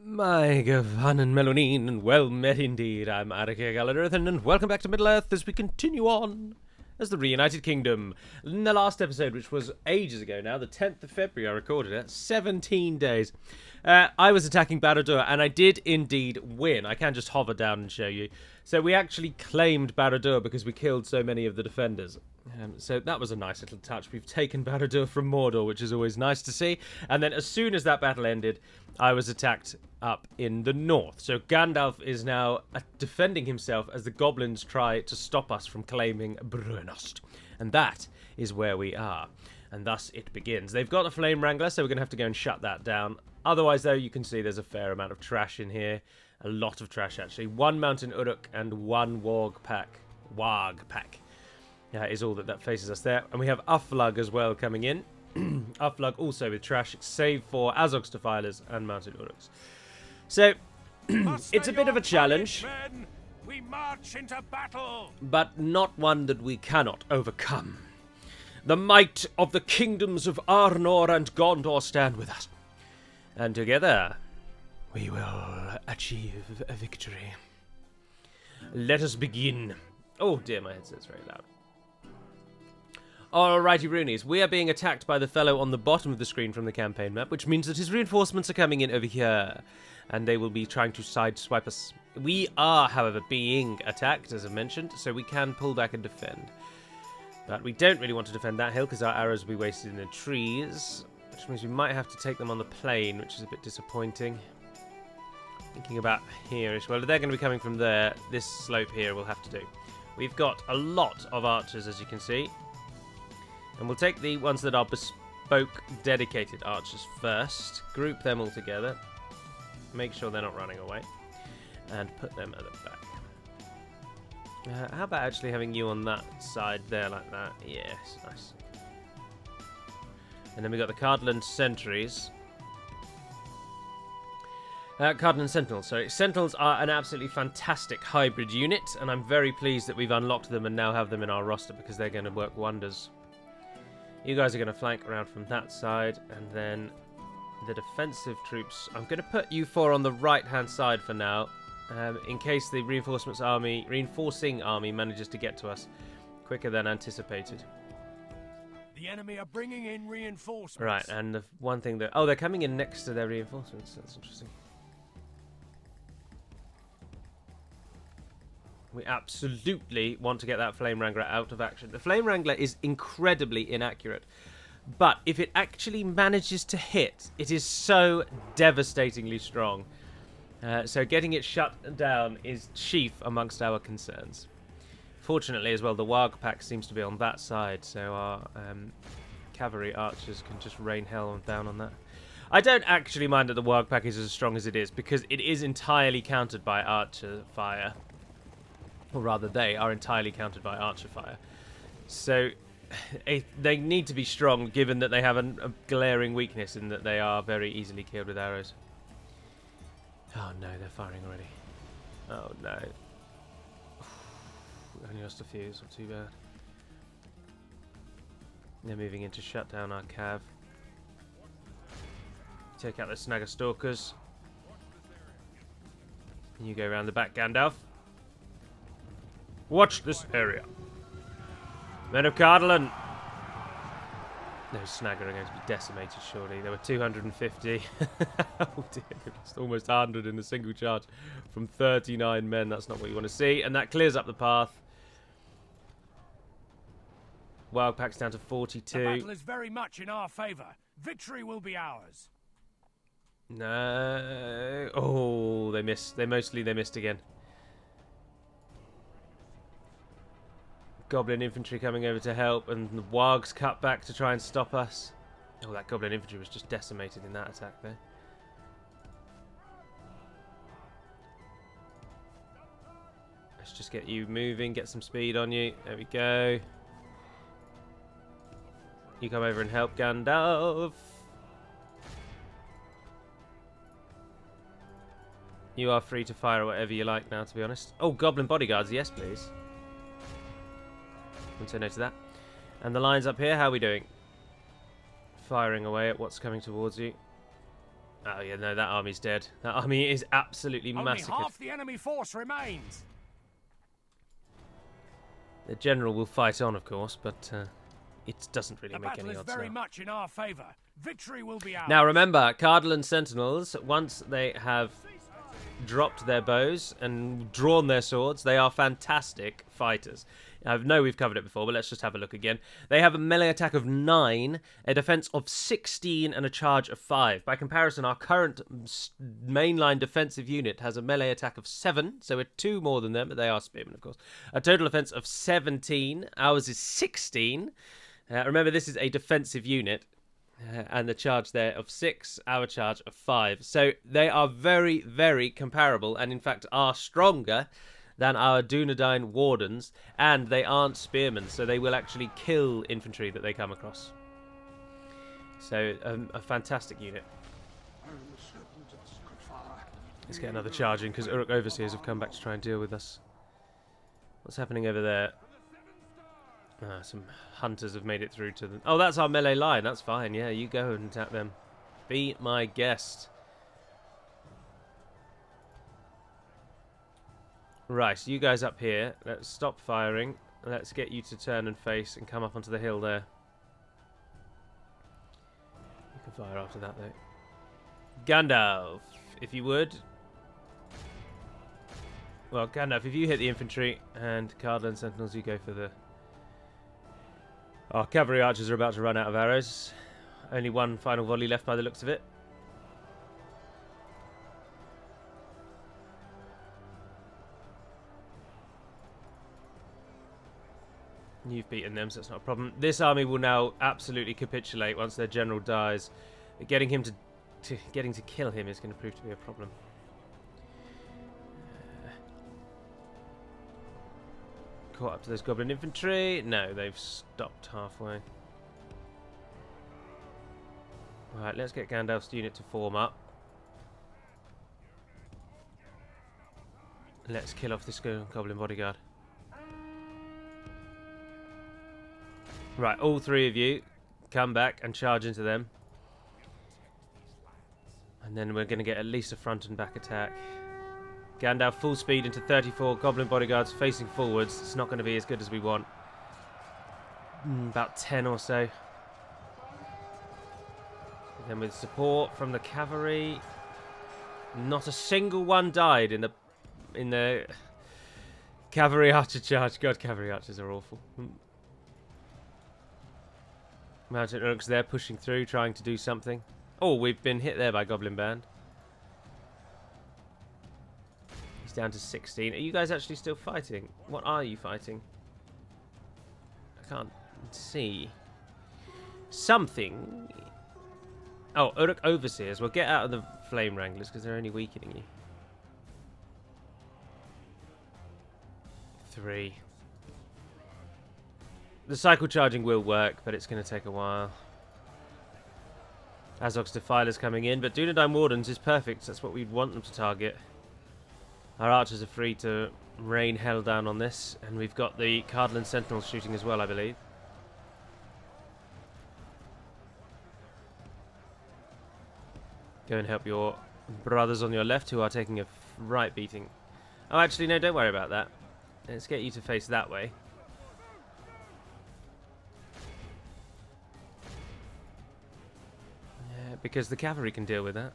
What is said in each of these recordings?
My Gavan and Melanine, and well met indeed. I'm Adrian and welcome back to Middle-earth as we continue on as the Reunited Kingdom. In the last episode, which was ages ago now, the 10th of February I recorded it, 17 days, I was attacking Barad-dur, and I did indeed win. I can just hover down and show you. So we actually claimed Barad-dur because we killed so many of the defenders. So that was a nice little touch. We've taken Barad-dur from Mordor, which is always nice to see. And then as soon as that battle ended, I was attacked up in the north. So Gandalf is now defending himself as the goblins try to stop us from claiming Brunost. And that is where we are. And thus it begins. They've got a flame wrangler, so we're going to have to go and shut that down. Otherwise, though, you can see there's a fair amount of trash in here. A lot of trash, actually. One Mountain Uruk and one Warg pack. Is all that faces us there. And we have Uflug as well coming in. Uflug also with trash, save for Azog's Defilers and Mountain Uruks. So, it's a bit of a challenge. We march into battle, but not one that we cannot overcome. The might of the kingdoms of Arnor and Gondor stand with us. And together, we will achieve a victory. Let us begin. Oh dear, my headset's very loud. Alrighty, Roonies, we are being attacked by the fellow on the bottom of the screen from the campaign map, which means that his reinforcements are coming in over here, and they will be trying to sideswipe us. We are, however, being attacked, as I mentioned, so we can pull back and defend. But we don't really want to defend that hill, because our arrows will be wasted in the trees, which means we might have to take them on the plain, which is a bit disappointing. Thinking about here-ish. Well, they're going to be coming from there. This slope here will have to do. We've got a lot of archers, as you can see. And we'll take the ones that are bespoke, dedicated archers first. Group them all together. Make sure they're not running away. And put them at the back. How about actually having you on that side there like that? Yes, nice. And then we've got the Cardland Sentries. Cardland Sentinels, sorry. Sentinels are an absolutely fantastic hybrid unit. And I'm very pleased that we've unlocked them and now have them in our roster because they're going to work wonders. You guys are going to flank around from that side, and then the defensive troops. I'm going to put you four on the right-hand side for now, in case the reinforcing army manages to get to us quicker than anticipated. the enemy are bringing in reinforcements. Right, and the one thing that... Oh, they're coming in next to their reinforcements. That's interesting. We absolutely want to get that Flame Wrangler out of action. The Flame Wrangler is incredibly inaccurate. But if it actually manages to hit, it is so devastatingly strong. So getting it shut down is chief amongst our concerns. Fortunately as well, the Warg pack seems to be on that side. So our cavalry archers can just rain hell down on that. I don't actually mind that the Warg pack is as strong as it is, because it is entirely countered by archer fire. Or rather, they are entirely countered by archer fire. So they need to be strong, given that they have a glaring weakness in that they are very easily killed with arrows. Oh no, they're firing already. Oh no. We only lost a few, it's not too bad. They're moving in to shut down our cav. Take out the Snagger Stalkers. You go around the back, Gandalf. Watch this area. Men of Cardland. Those Snagger are going to be decimated, surely. There were 250. Oh dear, lost almost 100 in a single charge from 39 men. That's not what you want to see. And that clears up the path. Wild Pack's down to 42. The battle is very much in our favour. Victory will be ours. No. Oh, they missed. They missed again. Goblin infantry coming over to help, and the Wargs cut back to try and stop us. Oh, that Goblin infantry was just decimated in that attack there. Let's just get you moving, get some speed on you. There we go. You come over and help Gandalf. You are free to fire whatever you like now, to be honest. Oh, Goblin bodyguards, yes please. Wouldn't say no to that. And the lines up here, how are we doing? Firing away at what's coming towards you. Oh yeah, no, that army's dead. That army is absolutely Only massacred. half the enemy force remains. The general will fight on, of course, but it doesn't really The make battle any is odds very now. much in our favour. Victory will be ours. Now remember, Cardinal and Sentinels, once they have dropped their bows and drawn their swords, they are fantastic fighters. I know we've covered it before, but let's just have a look again. They have a melee attack of 9, a defense of 16, and a charge of 5. By comparison, our current mainline defensive unit has a melee attack of 7, so we're 2 more than them, but they are spearmen, of course. A total offense of 17. Ours is 16. Remember, this is a defensive unit. And the charge there of 6, our charge of 5. So they are very, very comparable, and in fact are stronger than our Dunedain Wardens, and they aren't spearmen, so they will actually kill infantry that they come across. So a fantastic unit. Let's get another charge in, because Uruk Overseers have come back to try and deal with us. What's happening over there? Some hunters have made it through to them. Oh, that's our melee line. That's fine. Yeah, you go and attack them. Be my guest. Right, you guys up here. Let's stop firing. Let's get you to turn and face and come up onto the hill there. You can fire after that, though. Gandalf, if you would. Well, Gandalf, if you hit the infantry, and Cardinal and Sentinels, you go for the... Our cavalry archers are about to run out of arrows. Only one final volley left by the looks of it. You've beaten them, so it's not a problem. This army will now absolutely capitulate once their general dies. Getting him to kill him is going to prove to be a problem. Caught up to those goblin infantry. No, they've stopped halfway. Right, let's get Gandalf's unit to form up. Let's kill off this goblin bodyguard. Right, all 3 of you come back and charge into them. And then we're going to get at least a front and back attack. Gandalf full speed into 34 goblin bodyguards facing forwards. It's not going to be as good as we want. About 10 or so. And then with support from the cavalry, not a single one died in the cavalry archer charge. God, cavalry archers are awful. Mountain Uruks there pushing through, trying to do something. Oh, we've been hit there by Goblin Band. He's down to 16. Are you guys actually still fighting? What are you fighting? I can't see. Something. Oh, Uruk Overseers. Well, get out of the Flame Wranglers because they're only weakening you. 3. The cycle charging will work, but it's going to take a while. Azog's Defiler's coming in, but Dunedain Wardens is perfect. That's what we'd want them to target. Our archers are free to rain hell down on this, and we've got the Cardinal and Sentinels shooting as well, I believe. Go and help your brothers on your left who are taking a right beating. Oh, actually, no, don't worry about that. Let's get you to face that way. Because the cavalry can deal with that.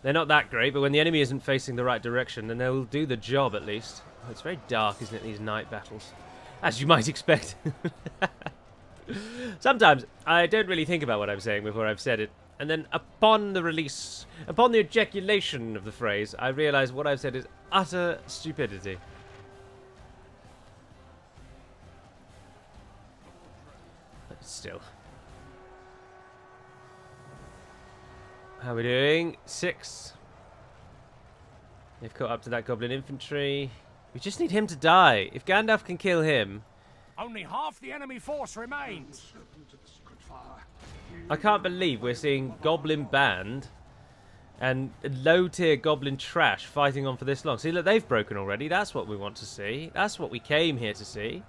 They're not that great, but when the enemy isn't facing the right direction, then they'll do the job at least. Oh, it's very dark, isn't it, these night battles? As you might expect. Sometimes I don't really think about what I'm saying before I've said it. And then upon the release, upon the ejaculation of the phrase, I realise what I've said is utter stupidity. But still. How are we doing? 6. They've caught up to that goblin infantry. We just need him to die. If Gandalf can kill him... Only half the enemy force remains. I can't believe we're seeing Goblin Band and low-tier Goblin Trash fighting on for this long. See, look, they've broken already. That's what we want to see. That's what we came here to see.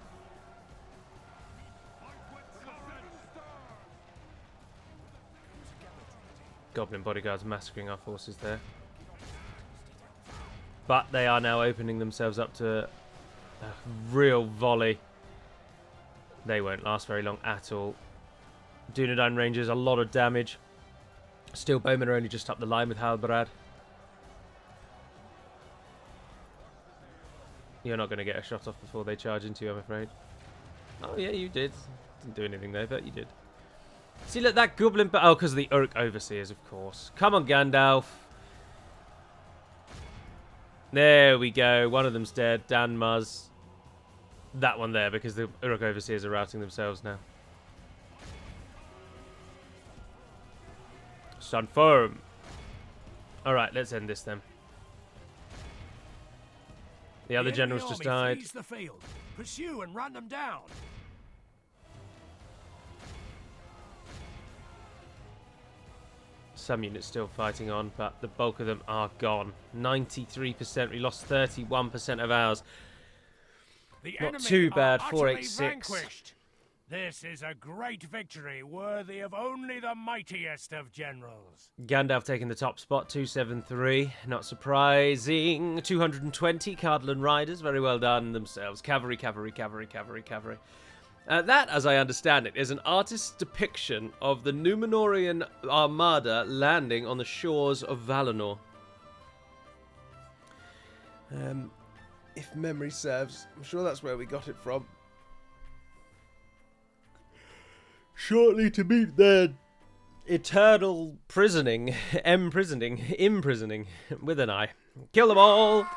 Goblin bodyguards massacring our forces there. But they are now opening themselves up to a real volley. They won't last very long at all. Dunedain Rangers, a lot of damage. Steel Bowmen are only just up the line with Halbarad. You're not going to get a shot off before they charge into you, I'm afraid. Oh, yeah, you did. Didn't do anything there, but you did. See, look, that Goblin... Oh, because of the Urk Overseers, of course. Come on, Gandalf. There we go. One of them's dead. Dan Muzz. That one there, because the Uruk Overseers are routing themselves now. Stand firm. Alright, let's end this then. The other generals just died. The field. Pursue and run them down. Some units still fighting on, but the bulk of them are gone. 93%. We lost 31% of ours. The Not enemy too bad. are 486. utterly vanquished. This is a great victory, worthy of only the mightiest of generals. Gandalf taking the top spot, 273. Not surprising. 220 Cardland Riders, very well done themselves. Cavalry, cavalry, cavalry, cavalry, cavalry. That, as I understand it, is an artist's depiction of the Númenórean armada landing on the shores of Valinor. If memory serves, I'm sure that's where we got it from. Shortly to meet their eternal imprisoning with an eye. Kill them all!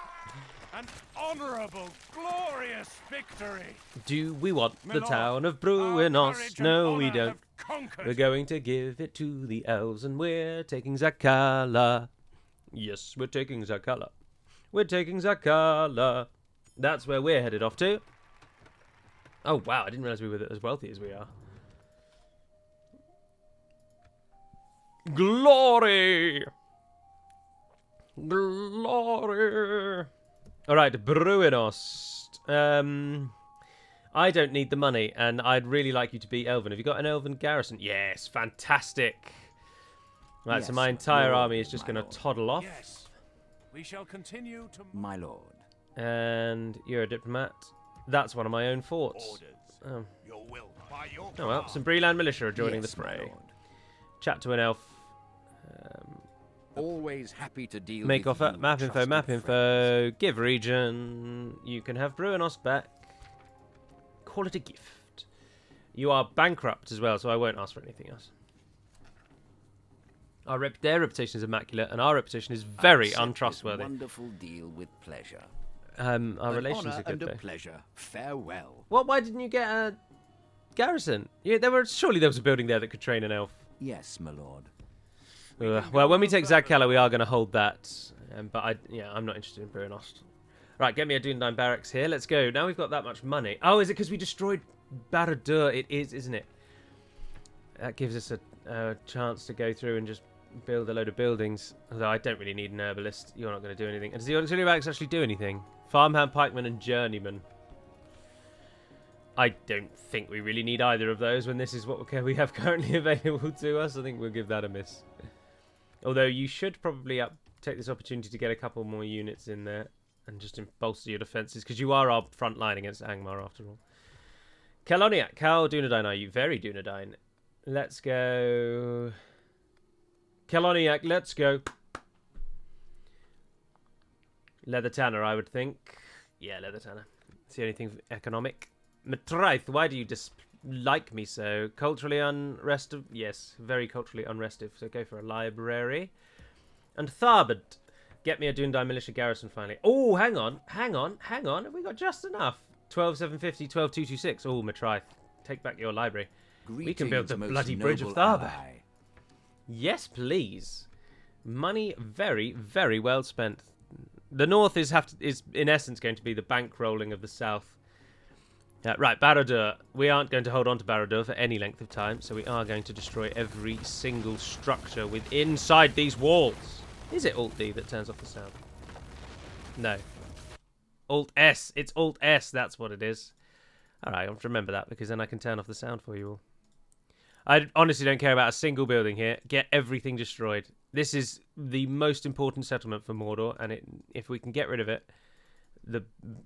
An honourable, glorious victory! Do we want the Milord, town of our Bruinos? courage and No, we honour don't. have conquered. We're going to give it to the elves, and we're taking Zakala. Yes, we're taking Zakala. We're taking Zakala. That's where we're headed off to. Oh, wow, I didn't realise we were as wealthy as we are. Glory! Glory! Alright, Bruinos. I don't need the money, and I'd really like you to be Elven. Have you got an Elven garrison? Yes, fantastic. Right, Yes, so my entire Lord, army is just my going to lord. toddle off. Yes, we shall continue to My lord. And you're a diplomat. That's one of my own forts. orders. Oh, Your will by your oh well, command. some Breland militia are joining Yes, the my fray. lord. Chat to an elf. Always happy to deal Make with offer. you, Map info, trusted map friends. info. Give region. You can have Bruinos back. Call it a gift. You are bankrupt as well, so I won't ask for anything else. Their reputation is immaculate, and our reputation is very Accept this untrustworthy. Wonderful deal with pleasure. Our An relations honor are good, and a though. pleasure. Farewell. What? Why didn't you get a garrison? Yeah, surely there was a building there that could train an elf. Yes, my lord. Well, when we take Zakala, we are going to hold that. But I'm not interested in Bruinost. Right, get me a Dunedain barracks here. Let's go. Now we've got that much money. Oh, is it because we destroyed Barad-dur? It is, isn't it? That gives us a chance to go through and just build a load of buildings. Although I don't really need an herbalist. You're not going to do anything. And does the auxiliary barracks actually do anything? Farmhand, pikeman, and journeyman. I don't think we really need either of those when this is what we have currently available to us. I think we'll give that a miss. Although you should probably take this opportunity to get a couple more units in there and just bolster your defences, because you are our front line against Angmar after all. Keloniak, how Dunedain are you? Very Dunedain. Let's go. Keloniak, let's go. Leather Tanner, I would think. Yeah, Leather Tanner. It's the only thing economic. Matraith, why do you dislike me so? Culturally unrestive? Yes, very culturally unrestive. So go for a library. And Tharbad, get me a Dunedain militia garrison finally. Oh, hang on. Have we got just enough? 12,750, 12,226. Oh, Matraith, take back your library. We can build the Greetings, bloody most bridge of noble Tharbad. ally. Yes, please. Money very, very well spent. The north is in essence going to be the bankrolling of the south. Right, Barad-dur. We aren't going to hold on to Barad-dur for any length of time, so we are going to destroy every single structure inside these walls. Is it Alt-D that turns off the sound? No. Alt-S. It's Alt-S. That's what it is. All right, I'll have to remember that, because then I can turn off the sound for you all. I honestly don't care about a single building here. Get everything destroyed. This is the most important settlement for Mordor, and if we can get rid of it,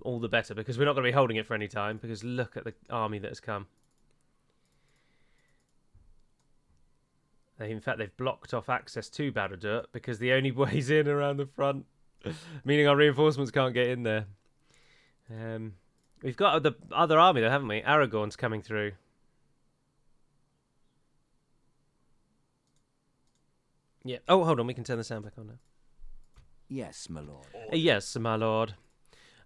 all the better, because we're not going to be holding it for any time, because look at the army that has come. In fact, they've blocked off access to Barad-dur because the only way's in around the front, meaning our reinforcements can't get in there. We've got the other army, though, haven't we? Aragorn's coming through. Yeah. Oh, hold on. We can turn the sound back on now. Yes, my lord. Yes, my lord.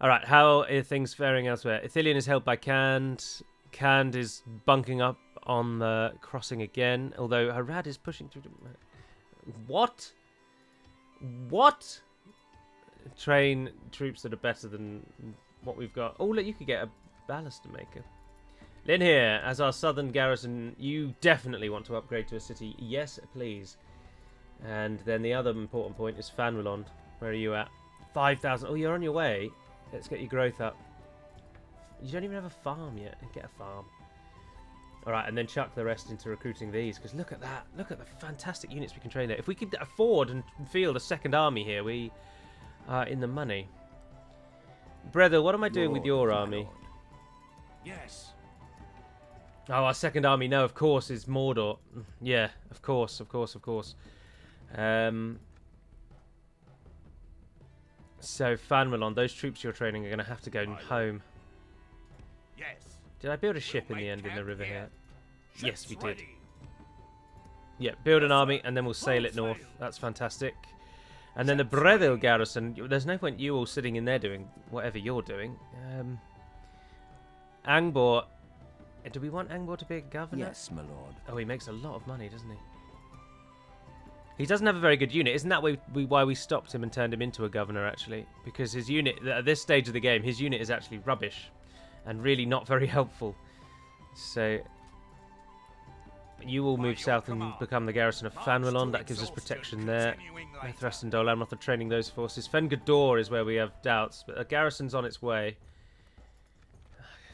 All right. How are things faring elsewhere? Ithilien is held by Khand. Khand is bunking up on the crossing again, although Harad is pushing through. What? What? Train troops that are better than what we've got. Oh, look, you could get a baluster maker. Lynn here, as our southern garrison, you definitely want to upgrade to a city. Yes, please. And then the other important point is Fanwelond. Where are you at? 5,000. Oh, you're on your way. Let's get your growth up. You don't even have a farm yet. Get a farm. Alright, and then chuck the rest into recruiting these, because look at that. Look at the fantastic units we can train there. If we could afford and field a second army here, we are in the money. Brother, what am I doing with your army? Yes. Oh, our second army, no, of course, is Mordor. Yeah, of course. So, Fanwelond, those troops you're training are going to have to go home. Yes. Did I build a ship in the end in the river here? Yes, we did. Ready. Yeah, build an army and then we'll sail it north. That's fantastic. And then the Brethil garrison, there's no point you all sitting in there doing whatever you're doing. Angbor, do we want Angbor to be a governor? Yes, my lord. Oh, he makes a lot of money, doesn't he? He doesn't have a very good unit. Isn't that why we stopped him and turned him into a governor, actually? Because his unit, at this stage of the game, his unit is actually rubbish. And really not very helpful. So, you will move south and become the garrison of Fanwelond. That gives us protection there. Mithras and Dol Amroth are training those forces. Fen-Gor is where we have doubts, but a garrison's on its way.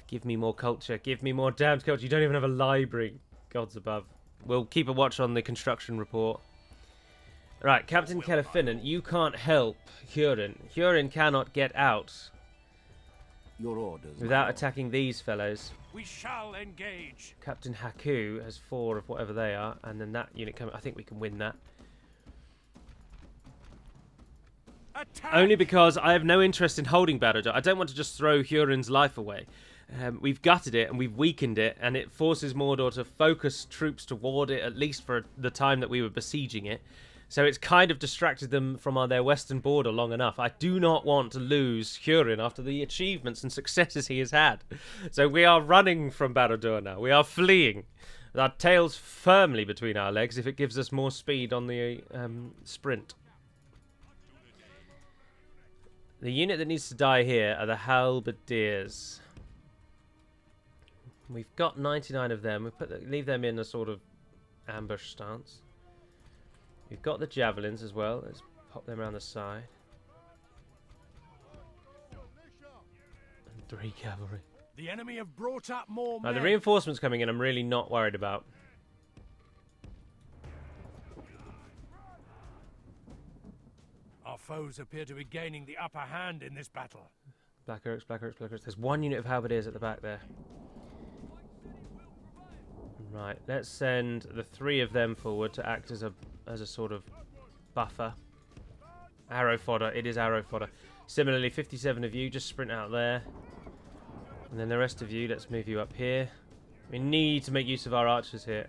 Give me more culture. Give me more damned culture. You don't even have a library. Gods above. We'll keep a watch on the construction report. Right, Captain Kellerfinnan, you can't help Hurin. Hurin cannot get out Your orders. without attacking these fellows. We shall engage. Captain Haku has 4 of whatever they are, and then that unit coming. I think we can win that. Attack! Only because I have no interest in holding Barad-dur. I don't want to just throw Hurin's life away. We've gutted it and we've weakened it, and it forces Mordor to focus troops toward it, at least for the time that we were besieging it. So it's kind of distracted them from their western border long enough. I do not want to lose Hurin after the achievements and successes he has had. So we are running from Barad-dur now. We are fleeing. With our tails firmly between our legs if it gives us more speed on the sprint. The unit that needs to die here are the halberdiers. We've got 99 of them. We leave them in a sort of ambush stance. We've got the javelins as well. Let's pop them around the side. And 3 cavalry. The enemy have brought up more Now, men. the reinforcements coming in, I'm really not worried about. Our foes appear to be gaining the upper hand in this battle. Black Oaks, Black Oaks, Black Oaks. There's 1 unit of halberdiers at the back there. Right, let's send the 3 of them forward to act as a sort of buffer. Arrow fodder. It is arrow fodder. Similarly, 57 of you, just sprint out there. And then the rest of you, let's move you up here. We need to make use of our archers here.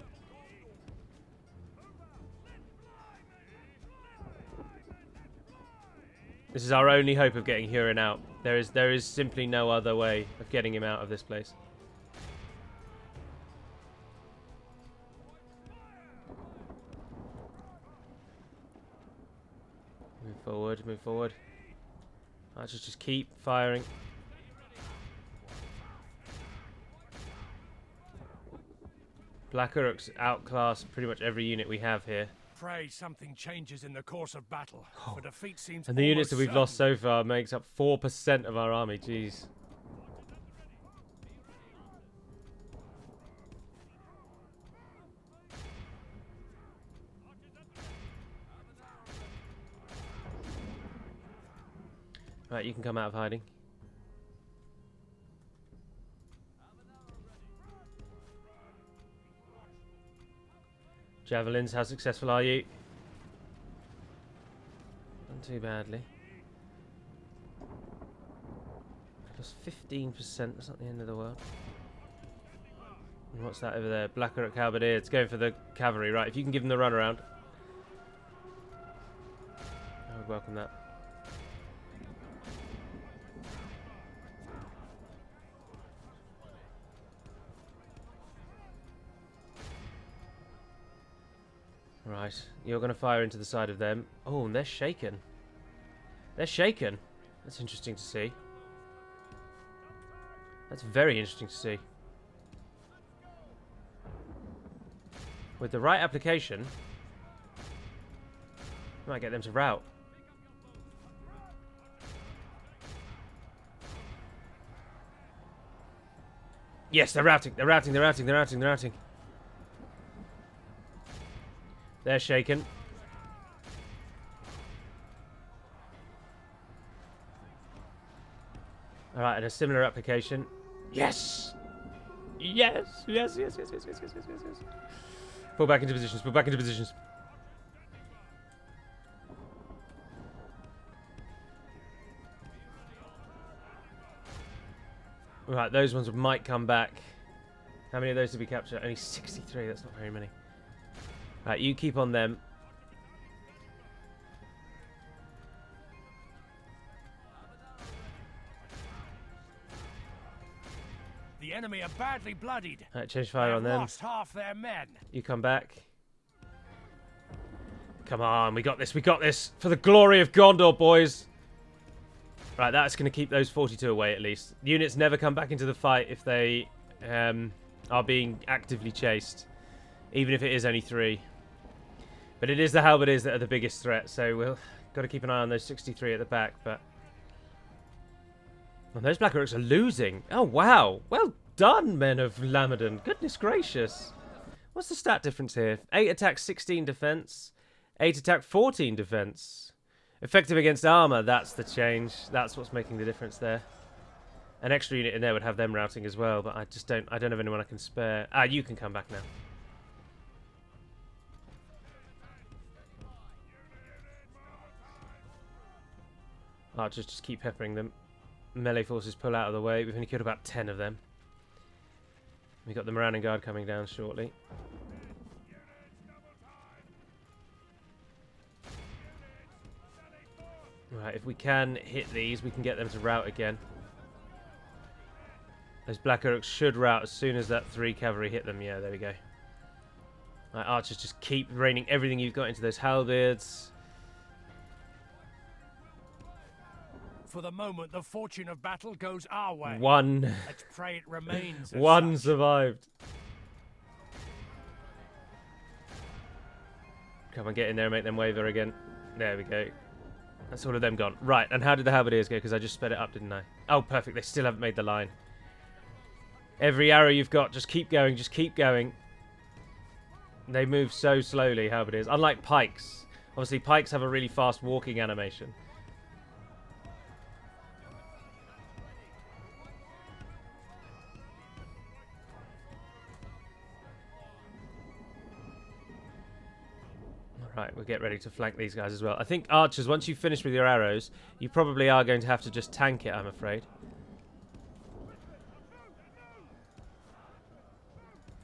This is our only hope of getting Hurin out. There is simply no other way of getting him out of this place. Move forward, move forward. Archers just keep firing. Black Uruks outclass pretty much every unit we have here. Pray something changes in the course of battle. For defeat seems And the units that almost we've lost certain. so far makes up 4% of our army. Jeez. Right, you can come out of hiding. Javelins, how successful are you? Not too badly. Plus 15%, that's not the end of the world. And what's that over there? Blacker at Halberdier. It's going for the cavalry, right? If you can give them the runaround. I would welcome that. Right, you're going to fire into the side of them. Oh, and they're shaken. They're shaken. That's interesting to see. That's very interesting to see. With the right application, might get them to rout. Yes, they're routing. They're routing. They're routing. They're routing. They're routing. They're shaken. Alright, and a similar application. Yes! Yes! Yes, yes, yes, yes, yes, yes, yes, yes, yes. Pull back into positions. Pull back into positions. Right, those ones might come back. How many of those did we capture? Only 63. That's not very many. Right, you keep on them. The enemy are badly bloodied. Right, change fire on They've them. lost half their men. You come back. Come on, we got this. We got this. For the glory of Gondor, boys. Right, that's going to keep those 42 away at least. Units never come back into the fight if they are being actively chased. Even if it is only 3. But it is the halberdiers that are the biggest threat, so we'll got to keep an eye on those 63 at the back. But and those Black Orcs are losing. Oh wow! Well done, men of Lamadan. Goodness gracious! What's the stat difference here? 8 attack, 16 defense. 8 attack, 14 defense. Effective against armor. That's the change. That's what's making the difference there. An extra unit in there would have them routing as well, but I just don't. I don't have anyone I can spare. Ah, you can come back now. Archers just keep peppering them. Melee forces pull out of the way. We've only killed about 10 of them. We've got the Morannon Guard coming down shortly. Right, if we can hit these, we can get them to rout again. Those Black Orcs should rout as soon as that 3 cavalry hit them. Yeah, there we go. Right, archers, just keep raining everything you've got into those halberds. For the moment, the fortune of battle goes our way. One. Let's pray it remains. One such. survived. Come on, get in there and make them waver again. There we go. That's all of them gone. Right, and how did the halberdiers go? Because I just sped it up, didn't I? Oh, perfect. They still haven't made the line. Every arrow you've got, just keep going, just keep going. They move so slowly, halberdiers. Unlike pikes. Obviously, pikes have a really fast walking animation. Right, we'll get ready to flank these guys as well. I think archers, once you've finished with your arrows, you probably are going to have to just tank it, I'm afraid.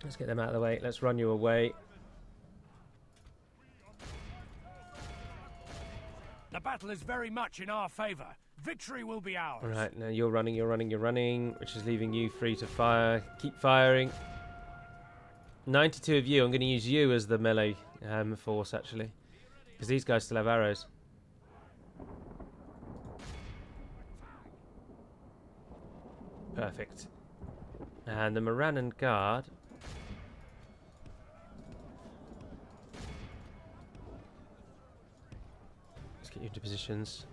Let's get them out of the way. Let's run you away. The battle is very much in our favour. Victory will be ours. All right, now you're running, you're running, you're running, which is leaving you free to fire. Keep firing. 92 of you. I'm going to use you as the melee force, actually. Because these guys still have arrows. Perfect. And the Morannon Guard. Let's get you into positions.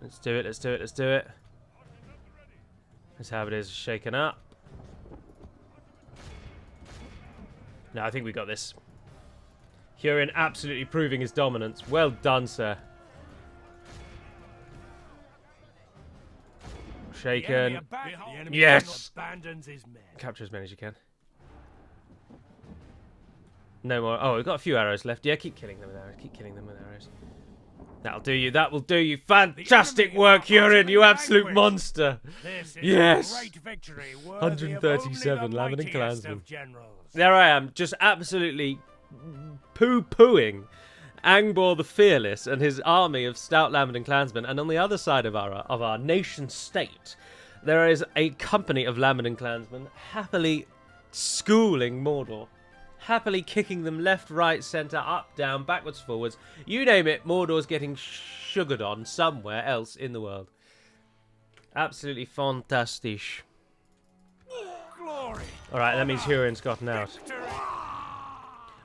Let's do it, let's do it, let's do it. That's how it is, shaken up. No, I think we got this. Hurin absolutely proving his dominance. Well done, sir. shaken. The enemy Yes! abandons his men. Capture as many as you can. No more. Oh, we've got a few arrows left. Yeah, keep killing them with arrows. Keep killing them with arrows. That'll do you. That will do you. Fantastic work, Hurin, you absolute monster. This is Yes. a great victory, worthy 137 of only the Lamin and mightiest clansmen. of generals. There I am, just absolutely poo-pooing Angbor the Fearless and his army of stout Lamin and clansmen. And on the other side of our nation state, there is a company of Lamin and clansmen happily schooling Mordor. Happily kicking them left, right, centre, up, down, backwards, forwards. You name it, Mordor's getting sugared on somewhere else in the world. Absolutely fantastic. Glory. Alright, that means Hurin's gotten out. Victory.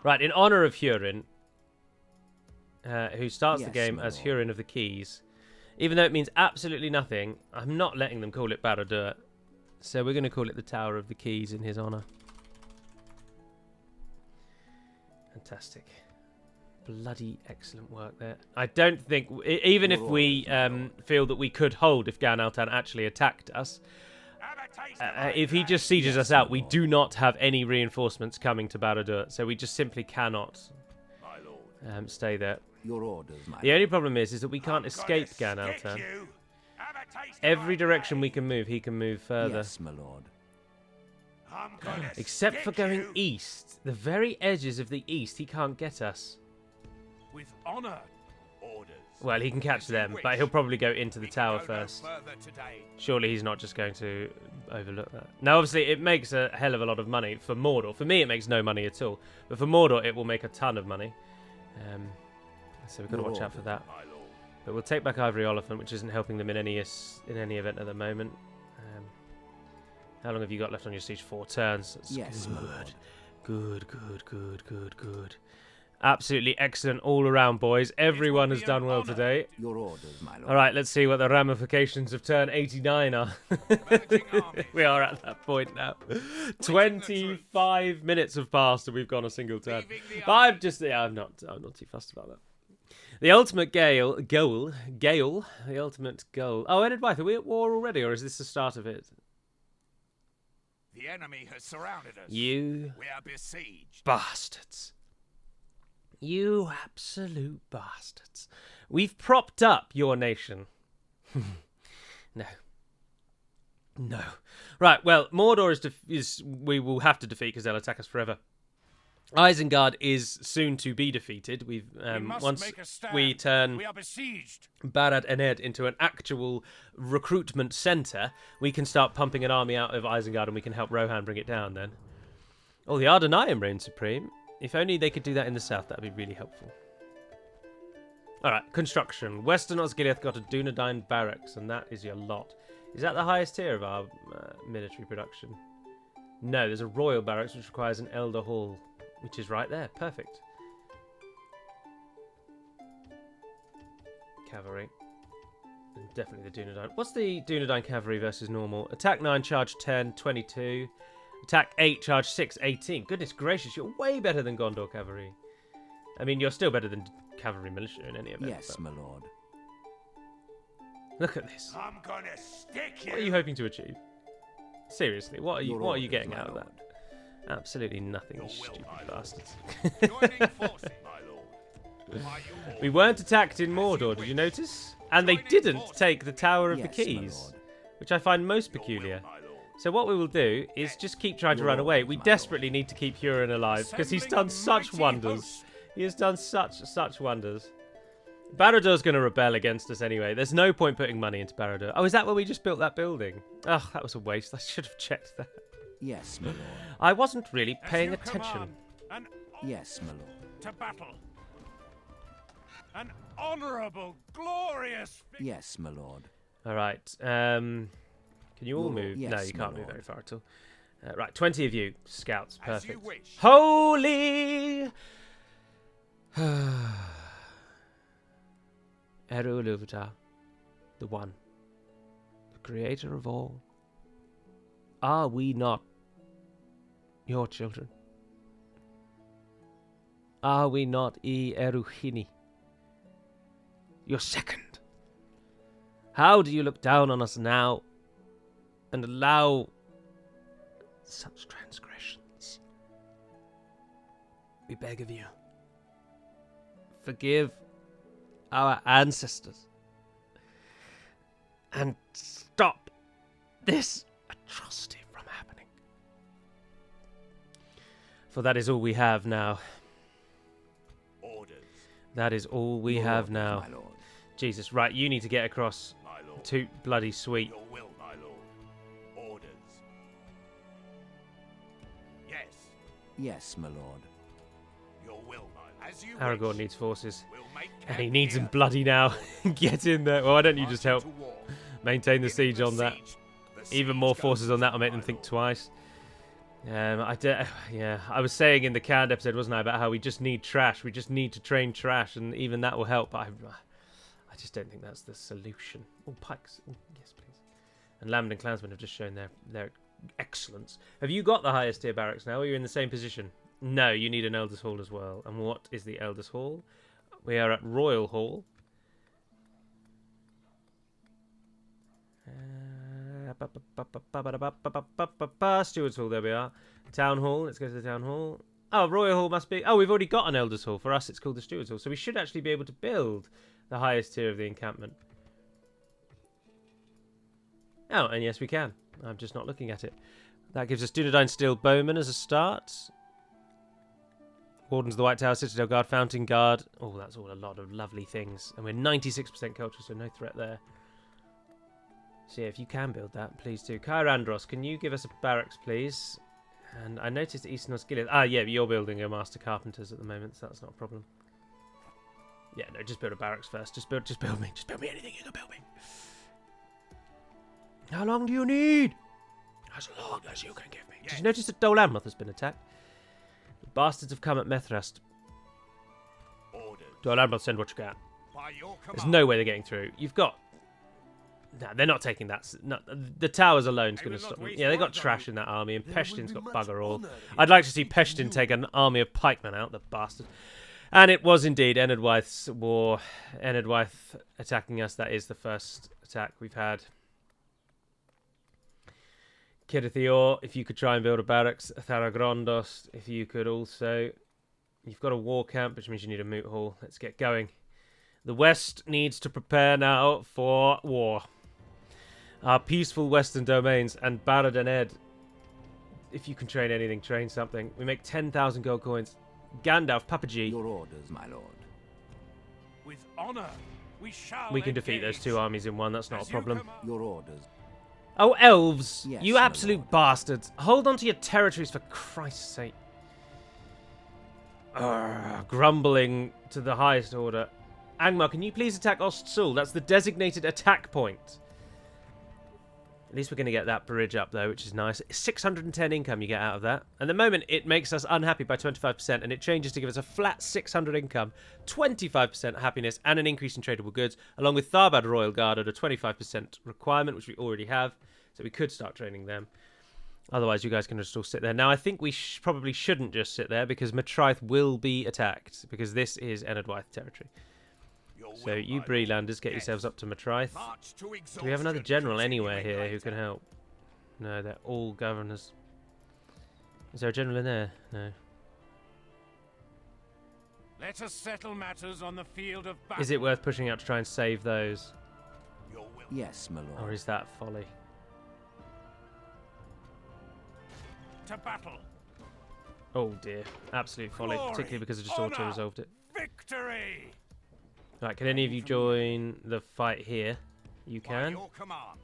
Right, in honour of Hurin, who starts the Yes, game my as lord. Hurin of the Keys, even though it means absolutely nothing, I'm not letting them call it Barad-dur. So we're going to call it the Tower of the Keys in his honour. Fantastic. Bloody excellent work there. I don't think, even if we feel that we could hold if Gan Altan actually attacked us, if he just sieges us out, we do not have any reinforcements coming to Barad-dur, so we just simply cannot stay there. Your orders, my The only problem is that we can't escape Gan Altan. Every direction we can move, he can move further. Yes, my lord. Except for going east. The very edges of the east, he can't get us. With honor. Orders. Well, he can catch them, but he'll probably go into the tower first. Surely he's not just going to overlook that. Now, obviously, it makes a hell of a lot of money for Mordor. For me, it makes no money at all. But for Mordor, it will make a ton of money. So we've got to watch out for that. But we'll take back Ivory Oliphant, which isn't helping them in any event at the moment. How long have you got left on your siege? 4 turns. That's Yes, my good. lord. Good. Absolutely excellent all around, boys. Everyone has done well today. Your orders, my lord. All right, let's see what the ramifications of turn 89 are. We are at that point now. 25 minutes have passed and we've gone a single turn. But I'm not too fussed about that. The ultimate goal. The ultimate goal. Oh, Edward, are we at war already, or is this the start of it? The enemy has surrounded us. You We are besieged. bastards. You absolute bastards. We've propped up your nation. No. Right, well, Mordor we will have to defeat because they'll attack us forever. Isengard is soon to be defeated. We must once make a stand. we turn We are besieged. Barad and Ed into an actual recruitment centre, we can start pumping an army out of Isengard and we can help Rohan bring it down then. Oh, the Ardenayim reign supreme. If only they could do that in the south, that would be really helpful. Alright, construction. Western Osgiliath got a Dunedain barracks, and that is your lot. Is that the highest tier of our military production? No, there's a royal barracks which requires an elder hall, which is right there. Perfect. Cavalry. And definitely the Dunedain. What's the Dunedain cavalry versus normal? Attack 9, charge 10, 22. Attack 8, charge 6, 18. Goodness gracious, you're way better than Gondor cavalry. I mean, you're still better than cavalry militia in any event. Yes, but my lord. look at this. I'm gonna stick you. What are you hoping to achieve? Seriously, what are you Your orders, getting my out of that? lord. Absolutely nothing, you Your will, stupid my lord. bastards. Joining forces, my lord. Are you We weren't attacked in Mordor, did you notice? And they didn't take the Tower of the Yes, my Keys, lord. which I find most peculiar. So what we will do is just keep trying to Your run away. orders, We my lord. desperately need to keep Hurin alive because he's done Assembling a such mighty wonders. host. He has done such wonders. Barad-dur's going to rebel against us anyway. There's no point putting money into Barad-dur. Oh, is that where we just built that building? Oh, that was a waste. I should have checked that. Yes, my lord. I wasn't really As paying you attention. command, An Yes, my lord. to battle. An honourable, glorious. Yes, my lord. All right. Can you all Your- move? No, yes, you my can't move lord. very far at all. Right, 20 of you. Scouts. As you Perfect. wish. Holy! Eru Ilúvatar, the one, the creator of all. Are we not your children? Are we not Eruhini, your second? How do you look down on us now? and allow such transgressions. We beg of you, forgive our ancestors and stop this atrocity from happening. For that is all we have now. Orders, That is all we Your have orders, now. my lord. Jesus, right, you need to get across my lord. too bloody sweet. Your will, my lord. Orders. Yes, Yes, my lord. your will, my lord. As you Aragorn wish. needs forces. We'll make And he camp needs them here. bloody now. Get in there. Why don't you just help Marching to war. maintain the Give siege the on that? siege. The Even siege more goes, forces on that will make my them think lord. twice. Yeah, I was saying in the canned episode, wasn't I, about how we just need trash. We just need to train trash, and even that will help. But I just don't think that's the solution. Oh, pikes. Oh, yes, please. And Lambert and Clansmen have just shown their excellence. Have you got the highest tier barracks now, or are you in the same position? No, you need an Elders Hall as well. And what is the Elders Hall? We are at Royal Hall. Stewards Hall, there we are. Town Hall, let's go to the Town Hall. Oh, Royal Hall must be... Oh, we've already got an Elders Hall. For us, it's called the Stewards Hall. So we should actually be able to build the highest tier of the encampment. Oh, and yes, we can. I'm just not looking at it. That gives us Dunedain Steel Bowman as a start. Wardens of the White Tower, Citadel Guard, Fountain Guard. Oh, that's all a lot of lovely things. And we're 96% culture, so no threat there. So yeah, if you can build that, please do. Kyrandros, can you give us a barracks, please? And I noticed Eastern Osgiliath. Ah, yeah, you're building a Master Carpenters at the moment, so that's not a problem. Yeah, no, just build a barracks first. Just build me. Just build me anything you can build me. How long do you need? As long as you can give me. Did you notice that Dol Amroth has been attacked? The bastards have come at Methrast. Orders. Dol Amroth, send what you can. By your There's command. no way they're getting through. You've got... No, they're not taking that. No, the towers alone is I going will to not stop them. waste Yeah, they got words on trash you. in that army, and There Peshtin's will got be much bugger all. honour in I'd like to see defeating Peshtin you. take an army of pikemen out, the bastard. And it was indeed Enedwyth's war. Enedwyth attacking us. That is the first attack we've had. Kirithior, if you could try and build a barracks. Tharagrondos, if you could also. You've got a war camp, which means you need a moot hall. Let's get going. The West needs to prepare now for war. Our peaceful western domains, and Barad and Ed, if you can train anything, train something. We make 10,000 gold coins. Gandalf, Papa G. Your orders, my lord. With honor, we shall We can defeat those engage. two armies in one, that's not a As you problem. command. Your orders. Oh, elves! Yes, You my absolute lord. bastards! Hold on to your territories for Christ's sake. Grumbling to the highest order. Angmar, can you please attack Ostsul? That's the designated attack point. At least we're going to get that bridge up, though, which is nice. 610 income you get out of that. At the moment, it makes us unhappy by 25%, and it changes to give us a flat 600 income, 25% happiness, and an increase in tradable goods, along with Tharbad Royal Guard at a 25% requirement, which we already have, so we could start training them. Otherwise, you guys can just all sit there. Now, I think we probably shouldn't just sit there, because Matraith will be attacked, because this is Enedwyth territory. Your So will, you my Brelanders, get Yes. yourselves up to Matraith. March to Do we have another exhaustion. general anywhere Continuing here who later. can help? No, they're all governors. Is there a general in there? No. Let us settle matters on the field of battle. Is it worth pushing out to try and save those? Your will. Yes, my Or lord. is that folly? to battle? Oh dear. Absolute folly, Glory, particularly because I just honour, auto-resolved it. Victory! Right, can any of you join the fight here? You By can. your command.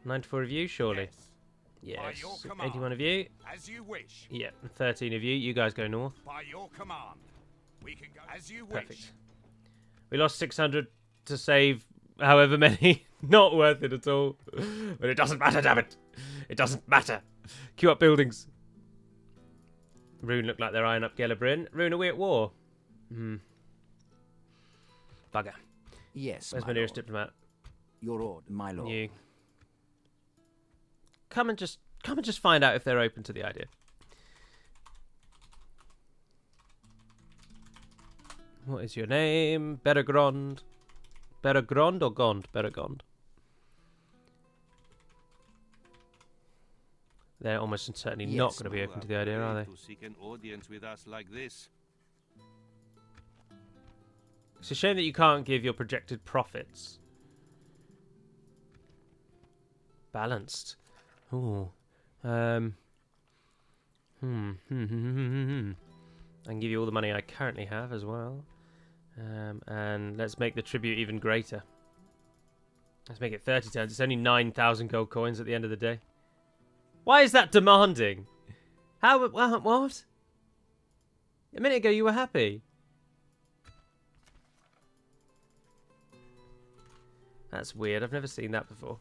94 of you, surely? Yes. By Yes. your command. 81 of you? As you wish. Yeah. 13 of you. You guys go north. By your command. We can go as you wish. Perfect. We lost 600 to save however many. Not worth it at all. But it doesn't matter, damn it. It doesn't matter. Queue up buildings. Rune look like they're eyeing up Gelebrin. Rune, are we at war? Bugger. Yes, Where's my my nearest lord. diplomat? Your order, my lord. You. Come and just find out if they're open to the idea. What is your name? Beregrond. Beregrond or Gond? Beregond. They're almost certainly Yes, not going to be my open to the idea, are they? To seek an audience with us like this. It's a shame that you can't give your projected profits. Balanced. Ooh. I can give you all the money I currently have as well. And let's make the tribute even greater. Let's make it 30 turns. It's only 9,000 gold coins at the end of the day. Why is that demanding? How? What? A minute ago you were happy. That's weird. I've never seen that before.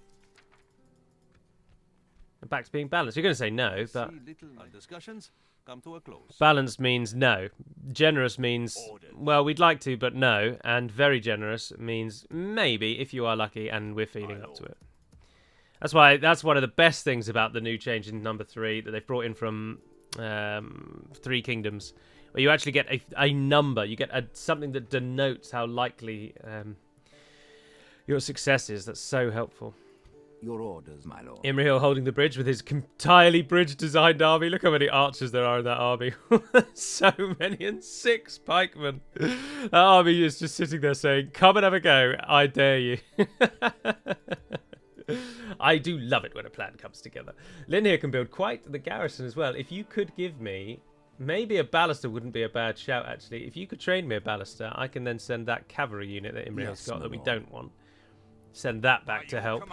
Back to being balanced. You're going to say no, but Our discussions come to a close. balanced means no. Generous means, well, we'd like to, but no. And very generous means maybe, if you are lucky and we're feeling up to it. That's why. That's one of the best things about the new change in number 3 that they've brought in from 3 Kingdoms, where you actually get a number. You get something that denotes how likely your success is. That's so helpful. Your orders, my lord. Imrahil holding the bridge with his entirely bridge-designed army. Look how many archers there are in that army. So many, and 6 pikemen. That army is just sitting there saying, come and have a go. I dare you. I do love it when a plan comes together. Lynn here can build quite the garrison as well. If you could give me... Maybe a baluster wouldn't be a bad shout, actually. If you could train me a baluster, I can then send that cavalry unit that Imrahil's got that we don't want. Send that back to help.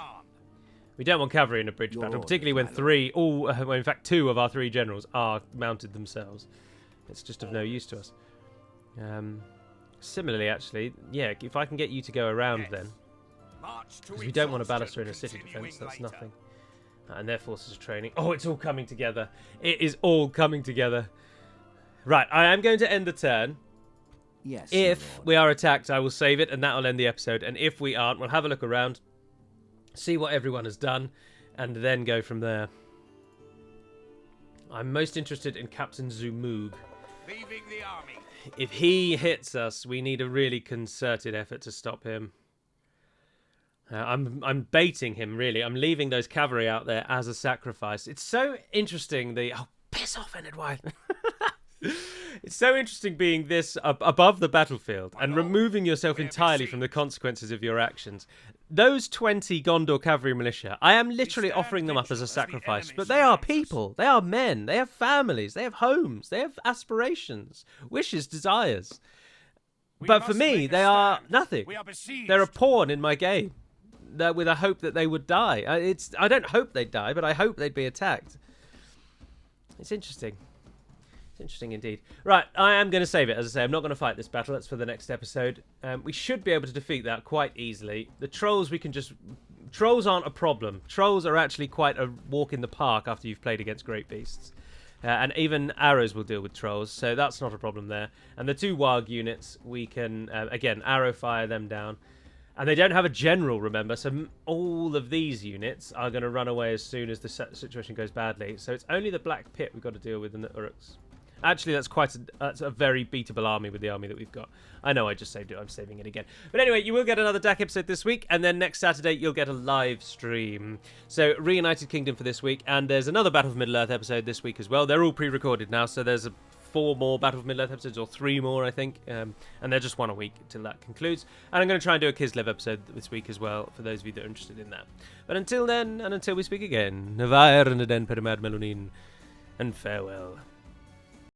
We don't want cavalry in a bridge battle, particularly when well, in fact 2 of our 3 generals are mounted themselves. It's just of no use to us. Similarly, actually, yeah, if I can get you to go around then, because we don't want a baluster in a city defense, that's nothing. And their forces are training. Oh, it's all coming together. It is all coming together. Right, I am going to end the turn. Yes. If we are attacked, I will save it, and that will end the episode. And if we aren't, we'll have a look around, see what everyone has done, and then go from there. I'm most interested in Captain Zumug. Leaving the army. If he hits us, we need a really concerted effort to stop him. I'm baiting him, really. I'm leaving those cavalry out there as a sacrifice. It's so interesting. Oh, piss off, Ennard White. It's so interesting being this above the battlefield and removing yourself entirely from the consequences of your actions. Those 20 Gondor cavalry militia, I am literally offering them up as a sacrifice, but they are people, they are men, they have families, they have homes, they have aspirations, wishes, desires. But for me, they are nothing. They're a pawn in my game, with a hope that they would die. I don't hope they'd die, but I hope they'd be attacked. It's interesting. It's interesting indeed. Right, I am going to save it. As I say, I'm not going to fight this battle. That's for the next episode. We should be able to defeat that quite easily. The trolls, we can just... Trolls aren't a problem. Trolls are actually quite a walk in the park after you've played against great beasts. And even arrows will deal with trolls, so that's not a problem there. And the 2 warg units, we can, again, arrow fire them down. And they don't have a general, remember, so all of these units are going to run away as soon as the situation goes badly. So it's only the Black Pit we've got to deal with and the Uruks. Actually, that's a very beatable army with the army that we've got. I know I just saved it. I'm saving it again. But anyway, you will get another DaC episode this week, and then next Saturday you'll get a live stream. So, Reunited Kingdom for this week, and there's another Battle for Middle-earth episode this week as well. They're all pre-recorded now, so there's 4 more Battle for Middle-earth episodes, or 3 more, I think. And they're just 1 a week till that concludes. And I'm going to try and do a Kislev episode this week as well, for those of you that are interested in that. But until then, and until we speak again, Navair and Aden Perimad Melonin, and farewell.